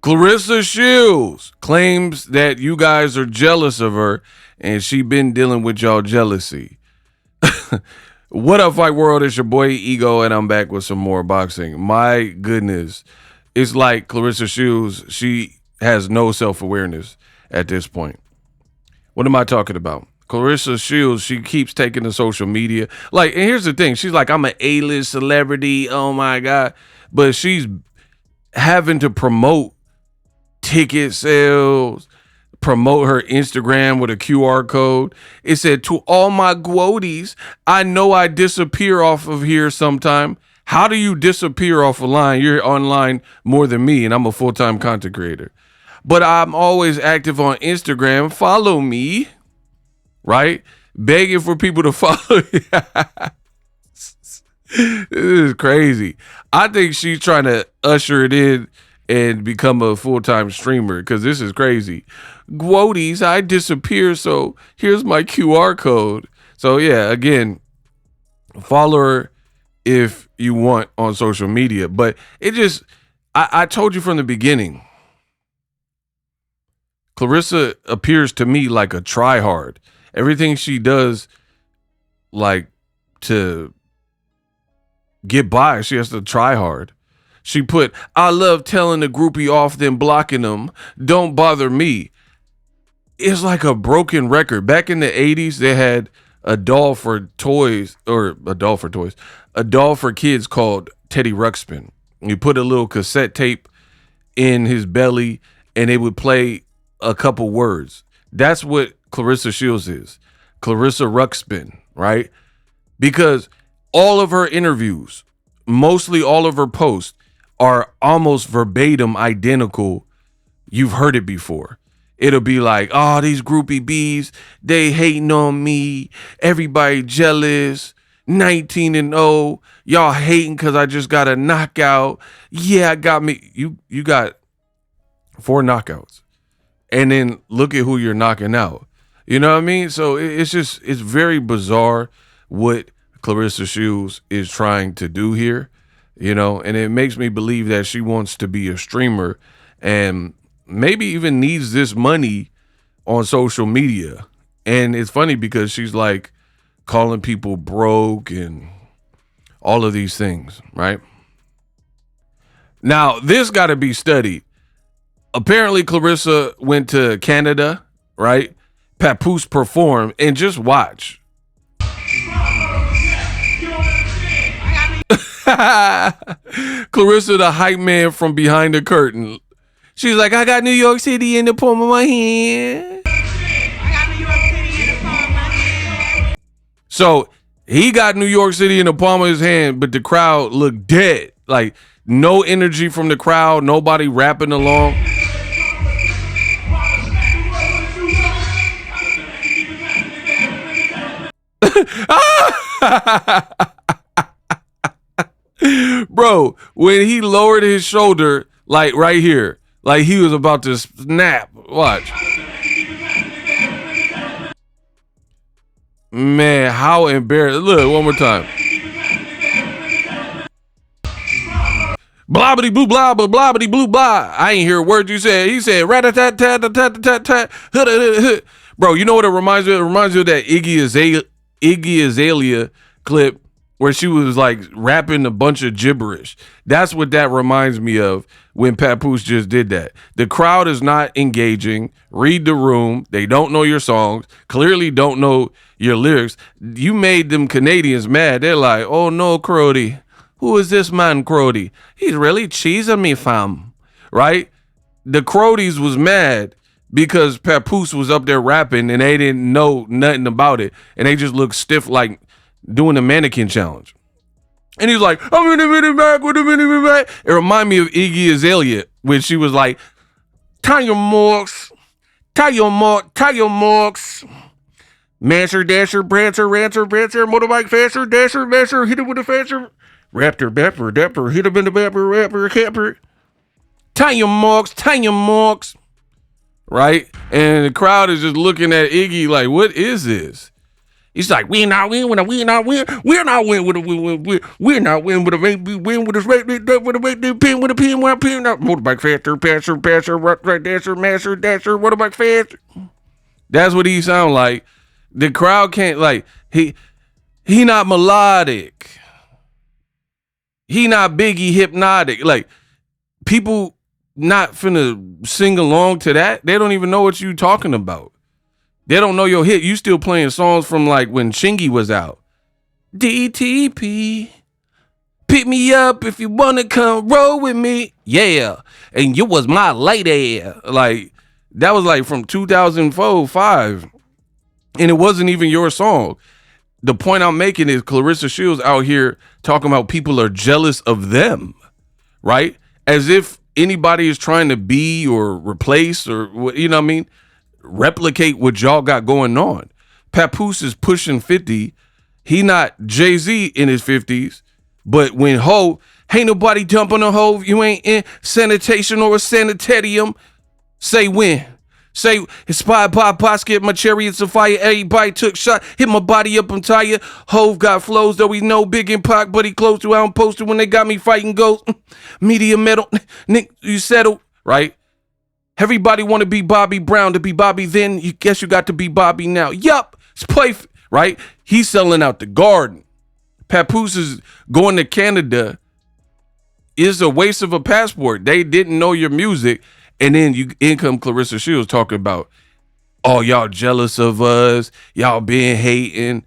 Claressa Shields claims that you guys are jealous of her and she been dealing with y'all jealousy. What up, Fight World? It's your boy Ego, and I'm back with some more boxing. My goodness. It's like Claressa Shields, she has no self-awareness at this point. What am I talking about? Claressa Shields, she keeps taking to social media. Like, and here's the thing. She's like, I'm an A-list celebrity. Oh, my God. But she's having to promote ticket sales, promote her Instagram with a QR code. It said, to all my Guodies, I know I disappear off of here sometime. How do you disappear off a line? You're online more than me, and I'm a full-time content creator. But I'm always active on Instagram. Follow me, right? Begging for people to follow you. This is crazy. I think she's trying to usher it in and become a full-time streamer because this is crazy. Guodies, I disappear, so here's my QR code. So yeah, again, follow her if you want on social media. But it just, I told you from the beginning, Claressa appears to me like a tryhard. Everything she does, like, to get by, she has to try hard. She put, I love telling the groupie off then blocking them. Don't bother me. It's like a broken record. Back in the 80s, they had a doll for toys, or a doll for kids called Teddy Ruxpin. You put a little cassette tape in his belly and it would play a couple words. That's what Claressa Shields is. Claressa Ruxpin, right? Because all of her interviews, mostly all of her posts, are almost verbatim identical. You've heard it before. It'll be like, oh, these groupie bees, they hating on me. Everybody jealous. 19-0. Y'all hating because I just got a knockout. Yeah, I got me. You got 4 knockouts. And then look at who you're knocking out. You know what I mean? So it's very bizarre what Claressa Shields is trying to do here, you know, and it makes me believe that she wants to be a streamer and maybe even needs this money on social media. And it's funny because she's like calling people broke and all of these things, right? Now, this got to be studied. Apparently, Claressa went to Canada, right? Papoose performed, and just watch. Claressa, the hype man from behind the curtain. She's like, I got New York City in the palm of my hand. So he got New York City in the palm of his hand, but the crowd looked dead. Like, no energy from the crowd, nobody rapping along. Bro, when he lowered his shoulder, like right here, like he was about to snap. Watch. Man, how embarrassing. Look, one more time. Blobbity blue blah blah blobbity blue blah. I ain't hear a word you said. He said rat-a-tat-tat-tat-tat-tat. Bro, you know what it reminds me of? It reminds me of that Iggy Azalea clip where she was like rapping a bunch of gibberish. That's what that reminds me of when Papoose just did that. The crowd is not engaging. Read the room. They don't know your songs. Clearly don't know your lyrics. You made them Canadians mad. They're like, oh no, Crody. Who is this man, Crody? He's really cheesing me, fam. Right? The Crodies was mad because Papoose was up there rapping and they didn't know nothing about it. And they just looked stiff like doing the mannequin challenge. And he was like, I'm in a minute back with a minute back. It reminded me of Iggy Azalea when she was like, tie your marks, Masher, dasher, prancer, rancer, prancer, motorbike, faster, dasher, masher, hit it with a faster. Raptor, bapper, dapper, hit him in the bapper, rapper, capper. Tie your marks. Right? And the crowd is just looking at Iggy like, what is this? He's like, we're not win with a we're not win. We're not win with a we're not win with a win with a pin with a pin with a pin. Motorbike faster, passer, right dasher, masher, dasher, motorbike faster. That's what he sound like. The crowd can't like he not melodic. He not Biggie hypnotic. Like people not finna sing along to that. They don't even know what you talking about. They don't know your hit. You still playing songs from like when Chingy was out. DTP, pick me up if you wanna come roll with me. Yeah, and you was my lady. Like that was like from 2004, 5, and it wasn't even your song. The point I'm making is Claressa Shields out here talking about people are jealous of them, right? As if anybody is trying to be or replace or you know what I mean. Replicate what y'all got going on. Papoose is pushing 50. He not Jay-Z in his 50s, but when Hov, ain't nobody dumping a Hov, you ain't in sanitation or a sanitarium. Say when. Say, inspired by basket, my chariots of fire, everybody took shot, hit my body up, I'm tired. Hov got flows, though he know big in Pac, but he close to, I don't post it when they got me fighting ghosts. Media metal, Nick, you settle, right? Everybody want to be Bobby Brown. To be Bobby then, you guess you got to be Bobby now. Yup, it's play, right? He's selling out the Garden. Papoose is going to Canada. Is a waste of a passport. They didn't know your music. And then in come Claressa Shields talking about, oh, y'all jealous of us. Y'all been hating.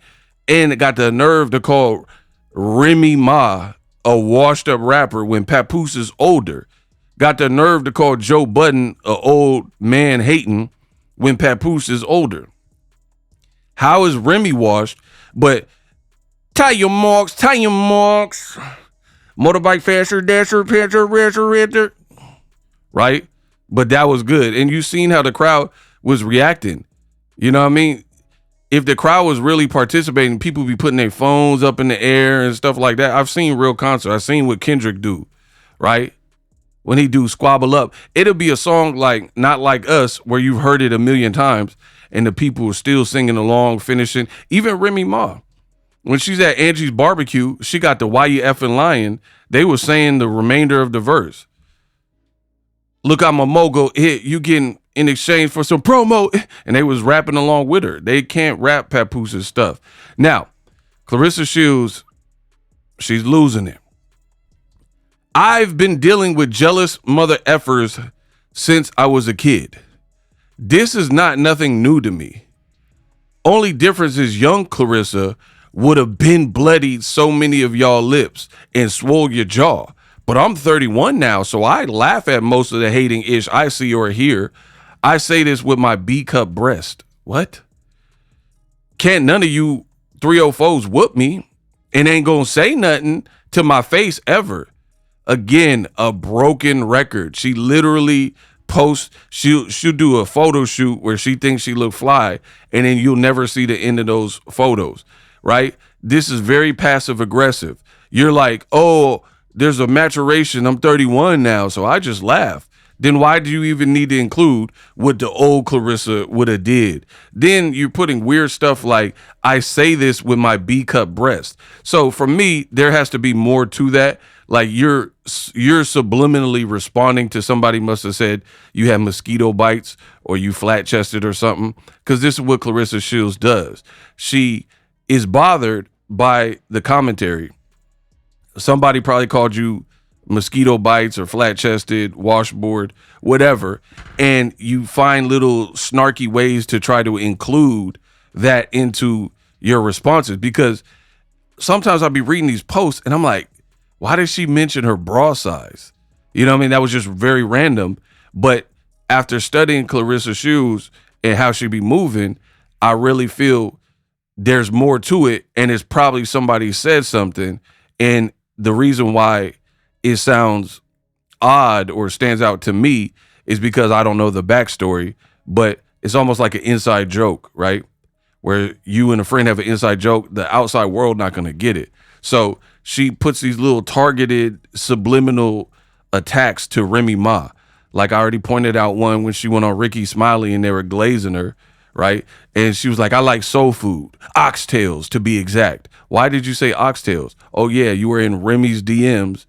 And it got the nerve to call Remy Ma a washed up rapper when Papoose is older. Got the nerve to call Joe Budden a old man hating when Papoose is older. How is Remy washed? But tie your marks. Motorbike faster, dasher, patcher, rasher, right? But that was good. And you seen how the crowd was reacting. You know what I mean? If the crowd was really participating, people be putting their phones up in the air and stuff like that. I've seen real concerts. I've seen what Kendrick do, right? When he do Squabble Up, it'll be a song like Not Like Us, where you've heard it a million times, and the people are still singing along, finishing. Even Remy Ma, when she's at Angie's barbecue, she got the Why You Effing Lying. They were saying the remainder of the verse. Look, I'm a mogul hit. You getting in exchange for some promo. And they was rapping along with her. They can't rap Papoose's stuff. Now, Claressa Shields, she's losing it. I've been dealing with jealous mother effers since I was a kid. This is not nothing new to me. Only difference is young Claressa would have been bloodied so many of y'all lips and swole your jaw. But I'm 31 now, so I laugh at most of the hating ish I see or hear. I say this with my B-cup breast. What? Can't none of you 304s whoop me and ain't gonna say nothing to my face ever. Again, a broken record. She literally posts, she'll do a photo shoot where she thinks she look fly, and then you'll never see the end of those photos, right? This is very passive aggressive. You're like, oh, there's a maturation. I'm 31 now, so I just laugh. Then why do you even need to include what the old Claressa would have did? Then you're putting weird stuff like, I say this with my B-cup breast. So for me, there has to be more to that. Like you're subliminally responding to somebody must have said you have mosquito bites or you flat-chested or something, because this is what Claressa Shields does. She is bothered by the commentary. Somebody probably called you mosquito bites or flat-chested, washboard, whatever, and you find little snarky ways to try to include that into your responses, because sometimes I'll be reading these posts and I'm like, why did she mention her bra size? You know what I mean? That was just very random. But after studying Claressa Shields and how she be moving, I really feel there's more to it, and it's probably somebody said something, and the reason why it sounds odd or stands out to me is because I don't know the backstory, but it's almost like an inside joke, right? Where you and a friend have an inside joke, the outside world not going to get it. So she puts these little targeted subliminal attacks to Remy Ma. Like I already pointed out one when she went on Ricky Smiley and they were glazing her, right? And she was like, I like soul food, oxtails to be exact. Why did you say oxtails? Oh yeah, you were in Remy's DMs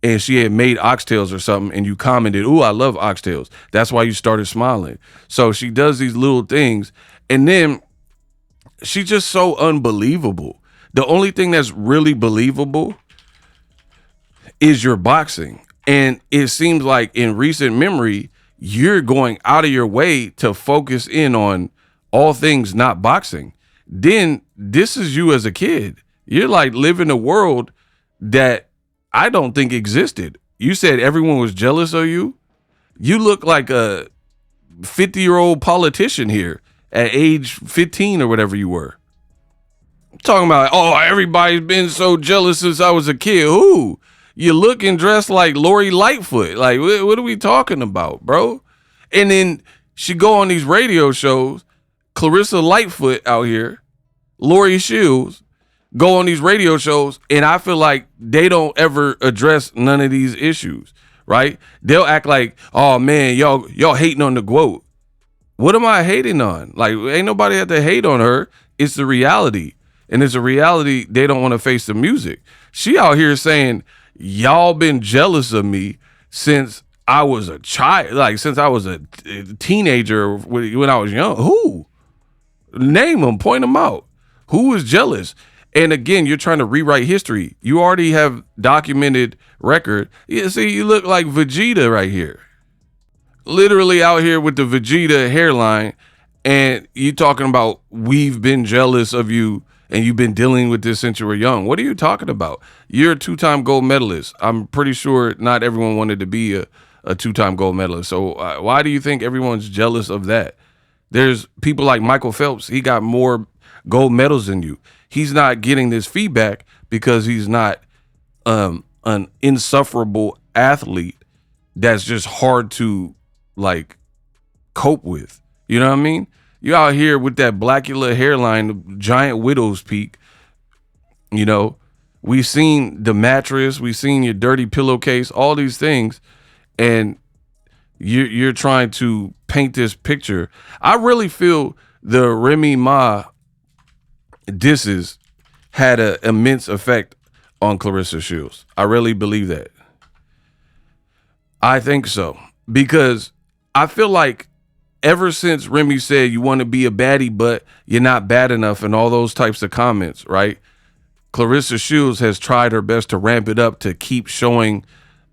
and she had made oxtails or something and you commented, ooh, I love oxtails. That's why you started smiling. So she does these little things and then she's just so unbelievable. The only thing that's really believable is your boxing. And it seems like in recent memory, you're going out of your way to focus in on all things not boxing. Then this is you as a kid. You're like living a world that I don't think existed. You said everyone was jealous of you. You look like a 50-year-old politician here at age 15 or whatever you were. Talking about, oh, everybody's been so jealous since I was a kid. Who? You look and dress like Lori Lightfoot. Like, what are we talking about, bro? And then she go on these radio shows. Claressa Lightfoot out here, Lori Shields, go on these radio shows, and I feel like they don't ever address none of these issues, right? They'll act like, oh man, y'all hating on the GWOAT. What am I hating on? Like, ain't nobody had to hate on her. It's the reality. And it's a reality they don't want to face the music. She out here saying, y'all been jealous of me since I was a child, like since I was a teenager when I was young. Who? Name them, point them out. Who was jealous? And again, you're trying to rewrite history. You already have documented record. Yeah, see, you look like Vegeta right here. Literally out here with the Vegeta hairline. And you talking about we've been jealous of you and you've been dealing with this since you were young. What are you talking about? You're a two-time gold medalist. I'm pretty sure not everyone wanted to be a two-time gold medalist. So why do you think everyone's jealous of that? There's people like Michael Phelps. He got more gold medals than you. He's not getting this feedback because he's not an insufferable athlete that's just hard to like cope with. You know what I mean? You out here with that Blackula hairline, the giant widow's peak. You know, we've seen the mattress, we've seen your dirty pillowcase, all these things, and you're trying to paint this picture. I really feel the Remy Ma disses had an immense effect on Claressa Shields. I really believe that. I think so. Because I feel like ever since Remy said you want to be a baddie, but you're not bad enough and all those types of comments, right? Claressa Shields has tried her best to ramp it up to keep showing,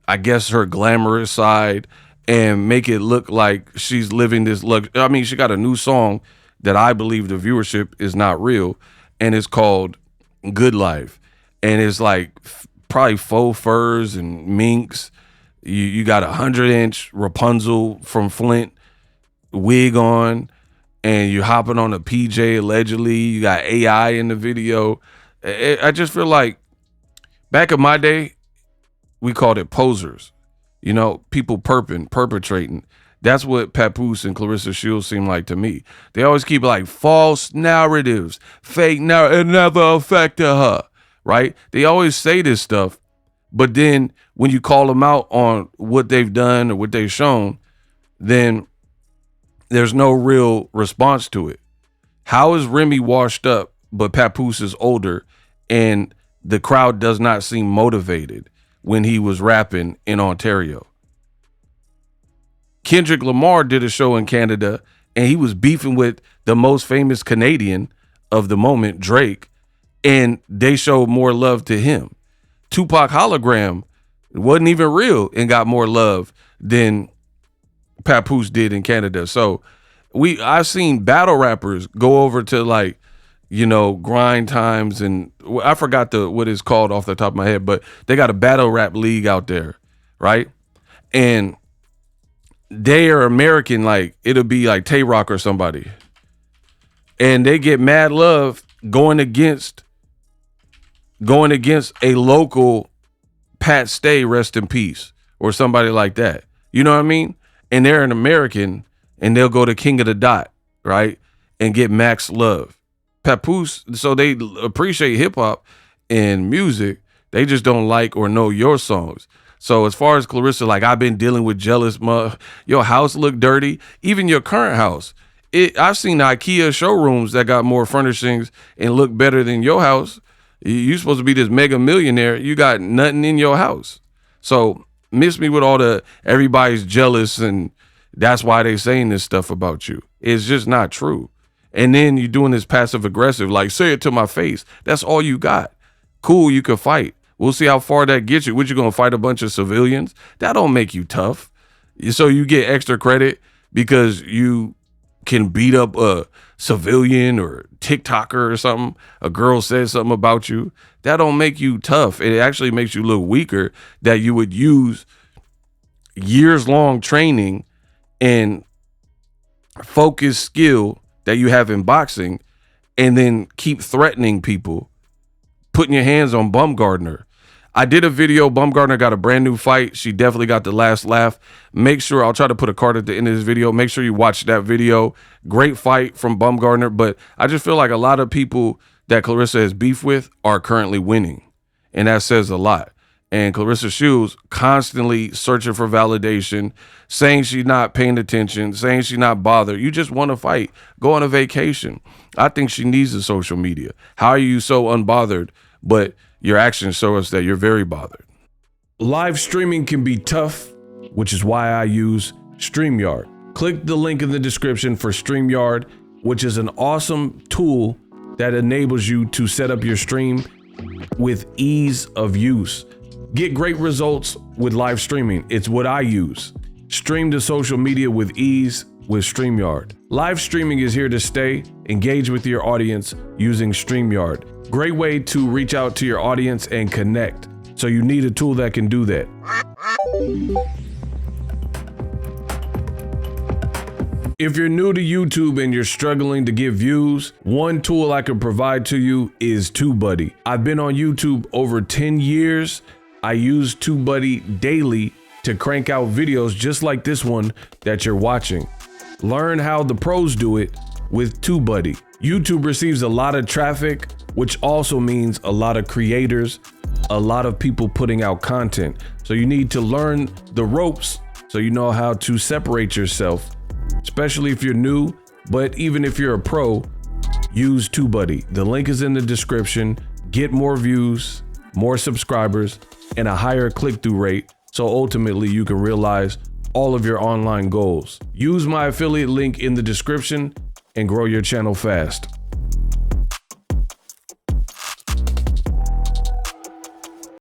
I guess, her glamorous side and make it look like she's living this I mean, she got a new song that I believe the viewership is not real, and it's called Good Life. And it's like probably faux furs and minks. You got 100-inch Rapunzel from Flint wig on, and you're hopping on a PJ allegedly. You got AI in the video. I just feel like back in my day, we called it posers. You know, people perpetrating. That's what Papoose and Claressa Shields seem like to me. They always keep like false narratives, fake narrative. It never affected her, right? They always say this stuff, but then when you call them out on what they've done or what they've shown, then there's no real response to it. How is Remy washed up, but Papoose is older, and the crowd does not seem motivated when he was rapping in Ontario? Kendrick Lamar did a show in Canada, and he was beefing with the most famous Canadian of the moment, Drake, and they showed more love to him. Tupac Hologram wasn't even real and got more love than Papoose did in Canada. So I've seen battle rappers go over to like, you know, Grind Times, and I forgot what it's called off the top of my head, but they got a battle rap league out there, right? And they are American, like it'll be like Tay Rock or somebody, and they get mad love going against a local Pat Stay, rest in peace, or somebody like that. You know what I mean? And they're an American, and they'll go to King of the Dot, right, and get max love. Papoose, so they appreciate hip hop and music. They just don't like or know your songs. So as far as Claressa, like, I've been dealing with jealous, your house look dirty. Even your current house I've seen IKEA showrooms that got more furnishings and look better than your house. You supposed to be this mega millionaire. You got nothing in your house. So miss me with all the everybody's jealous and that's why they saying this stuff about you. It's just not true. And then you're doing this passive aggressive, like say it to my face. That's all you got. Cool, you could fight. We'll see how far that gets you. What, you gonna fight a bunch of civilians? That don't make you tough. So you get extra credit because you can beat up a civilian or TikToker or something. A girl says something about you. That don't make you tough. It actually makes you look weaker, that you would use years long training and focused skill that you have in boxing and then keep threatening people, putting your hands on Bumgardner. I did a video. Bumgardner got a brand new fight. She definitely got the last laugh. Make sure, I'll try to put a card at the end of this video. Make sure you watch that video. Great fight from Bumgardner. But I just feel like a lot of people that Claressa has beef with are currently winning. And that says a lot. And Claressa Shields constantly searching for validation, saying she's not paying attention, saying she's not bothered. You just want to fight. Go on a vacation. I think she needs the social media. How are you so unbothered, but your actions show us that you're very bothered? Live streaming can be tough, which is why I use StreamYard. Click the link in the description for StreamYard, which is an awesome tool that enables you to set up your stream with ease of use. Get great results with live streaming. It's what I use. Stream to social media with ease with StreamYard. Live streaming is here to stay. Engage with your audience using StreamYard. Great way to reach out to your audience and connect. So you need a tool that can do that. If you're new to YouTube and you're struggling to get views, one tool I can provide to you is TubeBuddy. I've been on YouTube over 10 years. I use TubeBuddy daily to crank out videos just like this one that you're watching. Learn how the pros do it with TubeBuddy. YouTube receives a lot of traffic, which also means a lot of creators, a lot of people putting out content. So you need to learn the ropes so you know how to separate yourself, especially if you're new, but even if you're a pro, use TubeBuddy. The link is in the description. Get more views, more subscribers, and a higher click-through rate, so ultimately you can realize all of your online goals. Use my affiliate link in the description and grow your channel fast.